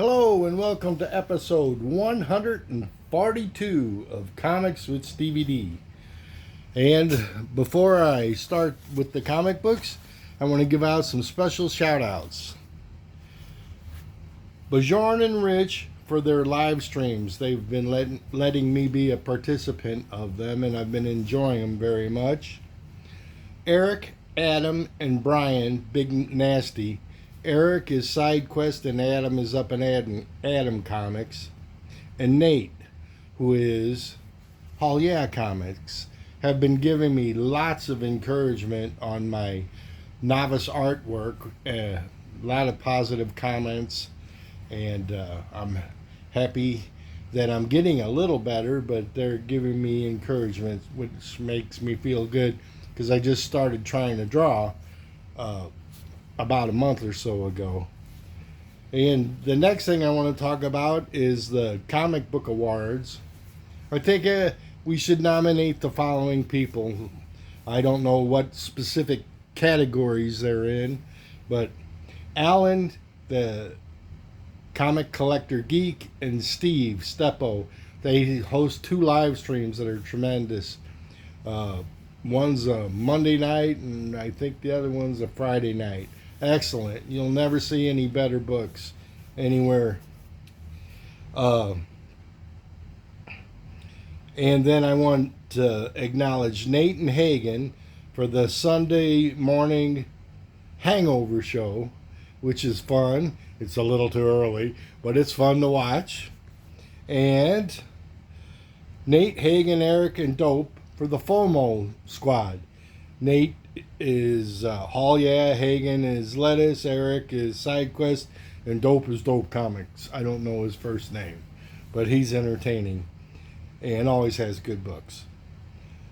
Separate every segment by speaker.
Speaker 1: Hello and welcome to episode 142 of Comics with Stevey D. And before I start with the comic books, I want to give out some special shout outs. Bjorn and Rich for their live streams. They've been letting me be a participant of them and I've been enjoying them very much. Eric, Adam, and Brian, Big Nasty. Eric is SideQuest and Adam is Up and Adam Comics. And Nate, who is Hall Yeah Comics, have been giving me lots of encouragement on my novice artwork. A lot of positive comments, and I'm happy that I'm getting a little better, but they're giving me encouragement, which makes me feel good because I just started trying to draw about a month or so ago. And the next thing I want to talk about is the comic book awards. I think we should nominate the following people. I don't know what specific categories they're in, but Alan, the comic collector geek, and Steve Steppo, they host two live streams that are tremendous. One's a Monday night and I think the other one's a Friday night. Excellent. You'll never see any better books anywhere. And then I want to acknowledge Nate and Hagen for the Sunday morning hangover show, which is fun. It's a little too early, but it's fun to watch. And Nate, Hagen, Eric, and Dope for the FOMO squad. Nate is Hall Yeah, Hagen is Lettuce, Eric is SideQuest, and Dope is Dope Comics. I don't know his first name, but he's entertaining and always has good books.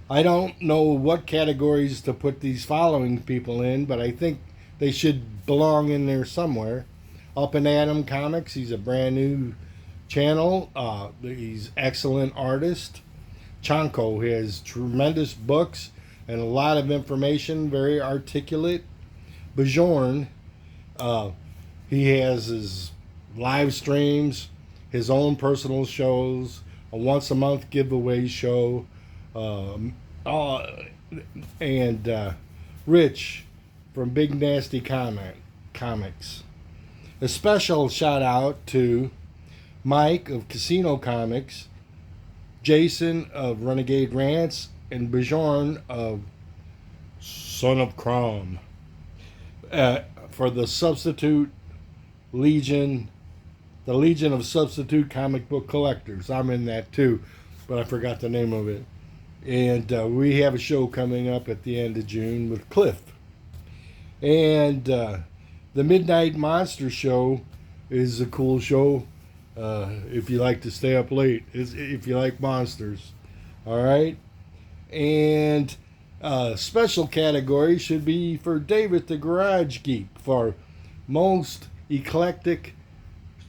Speaker 1: I don't know what categories to put these following people in, but I think they should belong in there somewhere. Up and Adam Comics, he's a brand new channel. He's excellent artist. Chanko has tremendous books and a lot of information, very articulate. Bjorn, he has his live streams, his own personal shows, a once a month giveaway show, and Rich from Big Nasty Comics. A special shout out to Mike of Casino Comics, Jason of Renegade Rants, and Bjorn of Son of Crom for the Substitute Legion, the Legion of Substitute Comic Book Collectors. I'm in that too, but I forgot the name of it. And we have a show coming up at the end of June with Cliff. And the Midnight Monster Show is a cool show if you like to stay up late, if you like monsters. All right. And special category should be for David the Garage Geek for most eclectic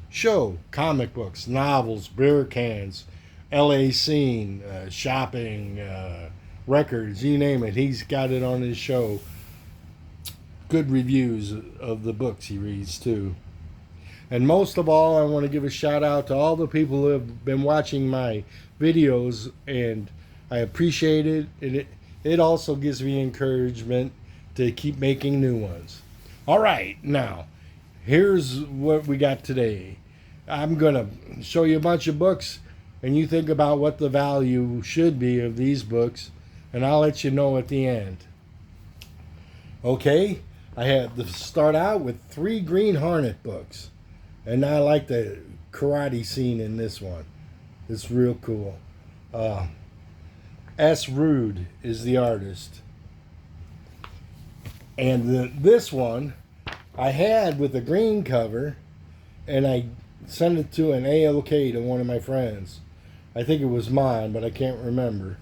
Speaker 1: show. Comic books, novels, beer cans, LA scene, shopping, records, you name it. He's got it on his show. Good reviews of the books he reads too. And most of all, I want to give a shout out to all the people who have been watching my videos, and I appreciate it. It also gives me encouragement to keep making new ones. All right, now, here's what we got today. I'm going to show you a bunch of books, and you think about what the value should be of these books, and I'll let you know at the end. Okay, I had to start out with 3 Green Hornet books, and I like the karate scene in this one. It's real cool. S. Rude is the artist. And this one I had with a green cover, and I sent it to an AOK to one of my friends. I think it was mine, but I can't remember.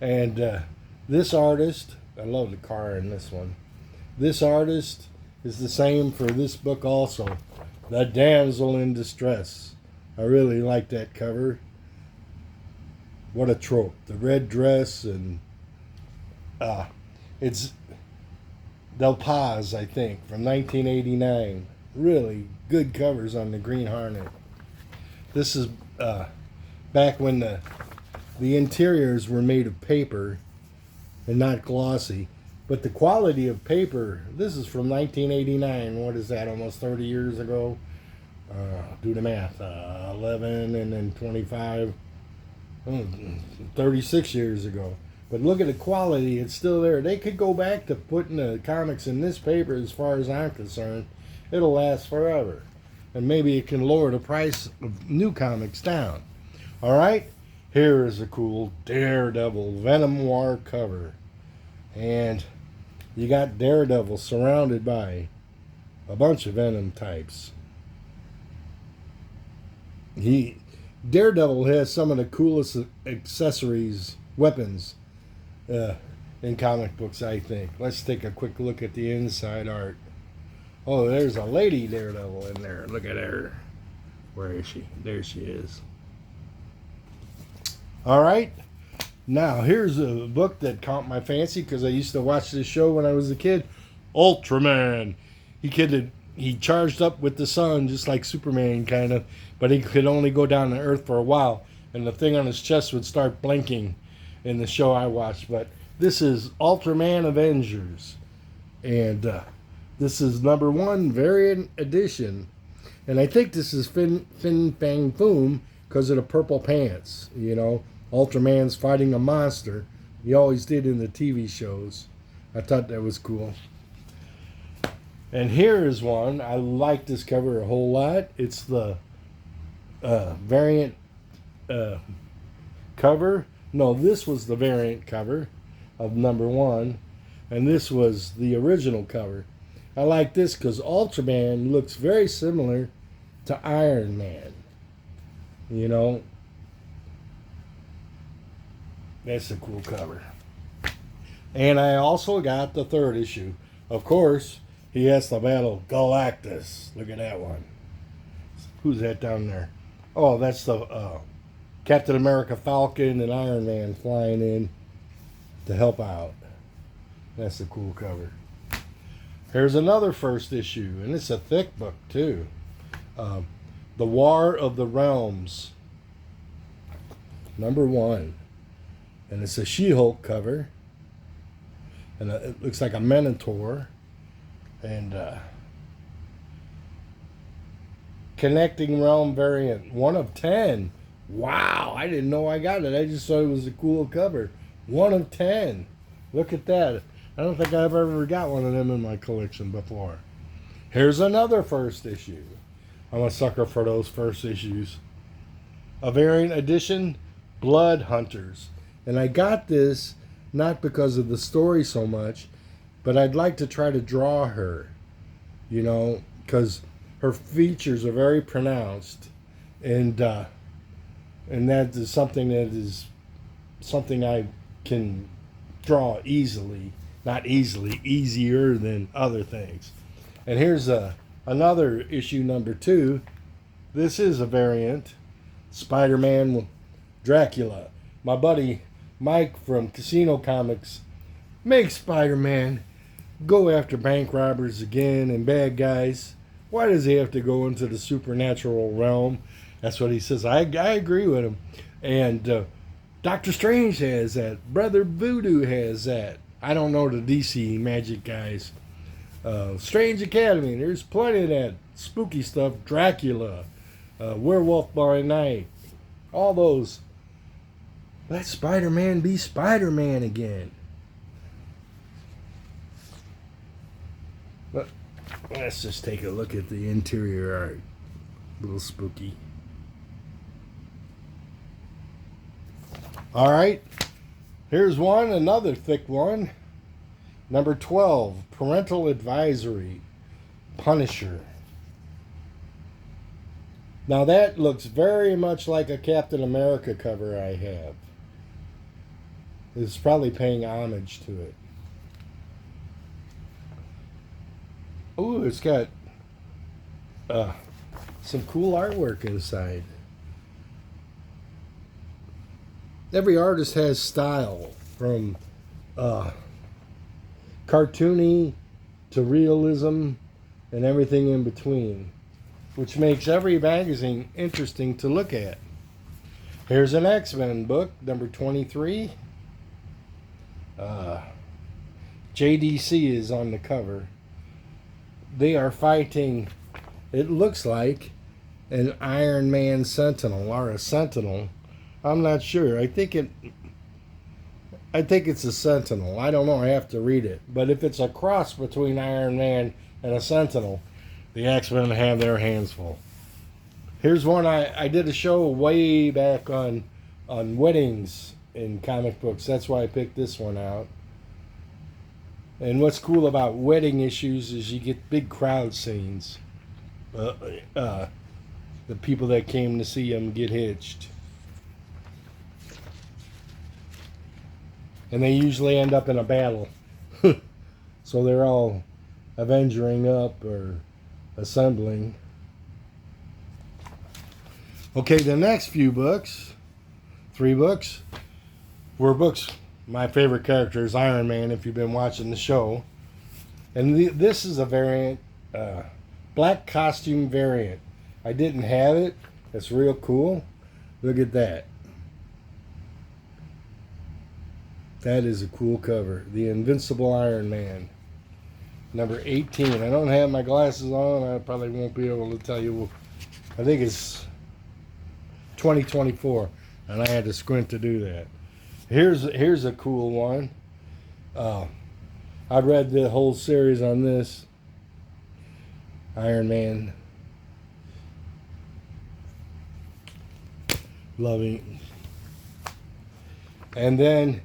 Speaker 1: And this artist, I love the car in this one. This artist is the same for this book also. The Damsel in Distress. I really like that cover. What a trope. The red dress, and it's Del Paz, I think, from 1989. Really good covers on the Green Hornet. This is back when the interiors were made of paper and not glossy. But the quality of paper, this is from 1989. What is that, almost 30 years ago? Do the math. 11 and then 25. 36 years ago. But look at the quality. It's still there. They could go back to putting the comics in this paper as far as I'm concerned. It'll last forever. And maybe it can lower the price of new comics down. Alright? Here is a cool Daredevil Venom War cover. And you got Daredevil surrounded by a bunch of Venom types. Daredevil has some of the coolest accessories, weapons, in comic books, I think. Let's take a quick look at the inside art. Oh, there's a lady Daredevil in there. Look at her. Where is she? There she is. All right. Now, here's a book that caught my fancy because I used to watch this show when I was a kid. Ultraman. He charged up with the sun just like Superman, kind of, but he could only go down to Earth for a while, and the thing on his chest would start blinking in the show I watched. But this is Ultraman Avengers, and this is #1 variant edition, and I think this is Fin Fang Foom because of the purple pants. You know, Ultraman's fighting a monster. He always did in the TV shows. I thought that was cool. And here is one. I like this cover a whole lot. It's the variant cover. No, this was the variant cover of #1. And this was the original cover. I like this because Ultraman looks very similar to Iron Man. You know? That's a cool cover. And I also got the 3rd issue. Of course, he has to battle Galactus. Look at that one. Who's that down there? Oh, that's the Captain America Falcon and Iron Man flying in to help out. That's a cool cover. Here's another 1st issue, and it's a thick book too. The War of the Realms, #1. And it's a She-Hulk cover. And it looks like a Minotaur. And Connecting Realm variant, 1 of 10. Wow, I didn't know I got it. I just thought it was a cool cover. 1 of 10. Look at that. I don't think I've ever got one of them in my collection before. Here's another 1st issue. I'm a sucker for those 1st issues. A variant edition, Blood Hunters. And I got this not because of the story so much, but I'd like to try to draw her, you know, because her features are very pronounced, and that is something I can draw easily, not easily, easier than other things. And here's another issue, #2. This is a variant, Spider-Man Dracula. My buddy Mike from Casino Comics makes Spider-Man go after bank robbers again and bad guys. Why does he have to go into the supernatural realm? That's what he says. I agree with him. And Doctor Strange has that. Brother Voodoo has that. I don't know the DC magic guys. Strange Academy, there's plenty of that spooky stuff. Dracula, Werewolf by Night, all those. Let Spider-Man be Spider-Man again. But let's just take a look at the interior art. A little spooky. All right. Here's one, another thick one. #12, Parental Advisory, Punisher. Now that looks very much like a Captain America cover I have. It's probably paying homage to it. Oh, it's got some cool artwork inside. Every artist has style, from cartoony to realism and everything in between. which makes every magazine interesting to look at. Here's an X-Men book, number 23. JDC is on the cover. They are fighting, it looks like, an Iron Man Sentinel, or a Sentinel. I'm not sure. I think it's a Sentinel. I don't know. I have to read it. But if it's a cross between Iron Man and a Sentinel, the X-Men have their hands full. Here's one I did a show way back on weddings in comic books. That's why I picked this one out. And what's cool about wedding issues is you get big crowd scenes. The people that came to see them get hitched. And they usually end up in a battle. So they're all avenging up or assembling. Okay, the next few books, 3 books, were books. My favorite character is Iron Man, if you've been watching the show. And this is a variant, black costume variant. I didn't have it. It's real cool. Look at that. That is a cool cover. The Invincible Iron Man. Number 18. I don't have my glasses on. I probably won't be able to tell you. I think it's 2024. And I had to squint to do that. Here's a cool one. I've read the whole series on this. Iron Man. Loving. And then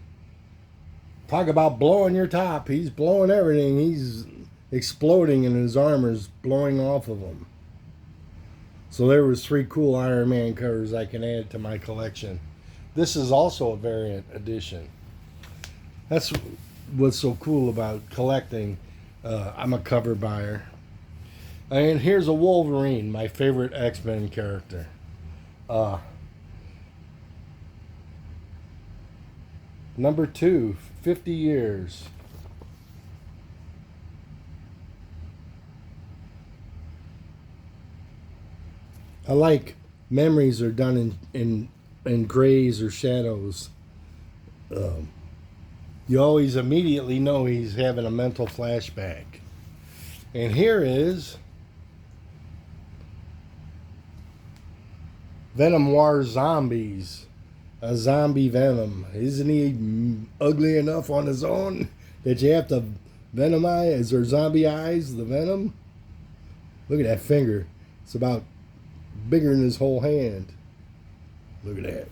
Speaker 1: talk about blowing your top. He's blowing everything. He's exploding and his armor's blowing off of him. So there was 3 cool Iron Man covers I can add to my collection. This is also a variant edition. That's what's so cool about collecting. I'm a cover buyer. And here's a Wolverine, my favorite X-Men character. Number 2, 50 years. I like memories are done in grays or shadows. You always immediately know he's having a mental flashback. And here is Venom War Zombies. A zombie Venom. Isn't he ugly enough on his own that you have to venomize or zombie eyes the Venom? Look at that finger. It's about bigger than his whole hand. Look at that.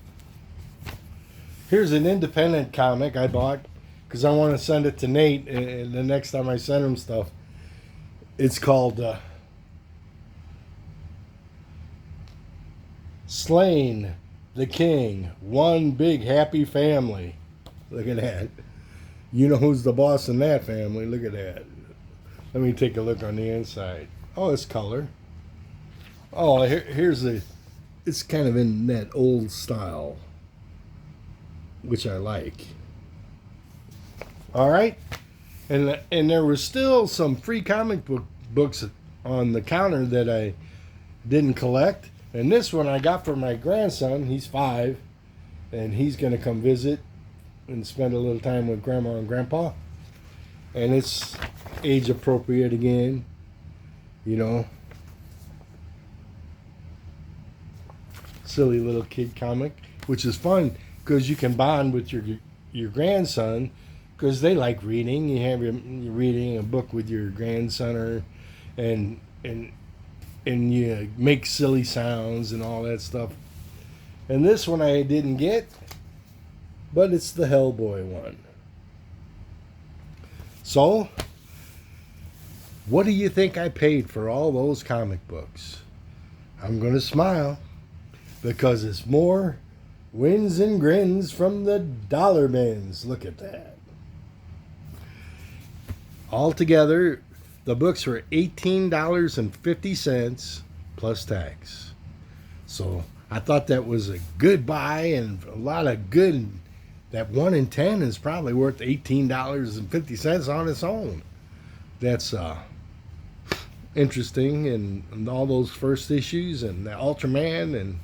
Speaker 1: Here's an independent comic I bought because I want to send it to Nate and the next time I send him stuff. It's called Slain the King, One Big Happy Family. Look at that. You know who's the boss in that family. Look at that. Let me take a look on the inside. Oh, it's color. Oh, here's the... It's kind of in that old style, which I like. All right. And there were still some free comic books on the counter that I didn't collect. And this one I got for my grandson. He's 5. And he's going to come visit and spend a little time with Grandma and Grandpa. And it's age appropriate again. You know. Silly little kid comic. Which is fun because you can bond with your grandson. Because they like reading. You're reading a book with your grandson and you make silly sounds and all that stuff. And this one I didn't get, but it's the Hellboy one. So, what do you think I paid for all those comic books? I'm going to smile because it's more wins and grins from the dollar bins. Look at that. Altogether, the books were $18.50 plus tax. So I thought that was a good buy and a lot of good. That 1 in 10 is probably worth $18.50 on its own. That's interesting, and all those first issues and the Ultraman and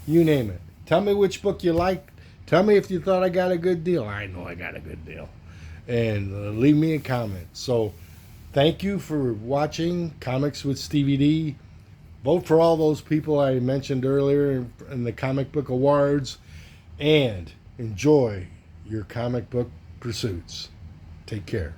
Speaker 1: you name it. Tell me which book you liked. Tell me if you thought I got a good deal. I know I got a good deal. And leave me a comment. So thank you for watching Comics with Stevey D. Vote for all those people I mentioned earlier in the comic book awards. And enjoy your comic book pursuits. Take care.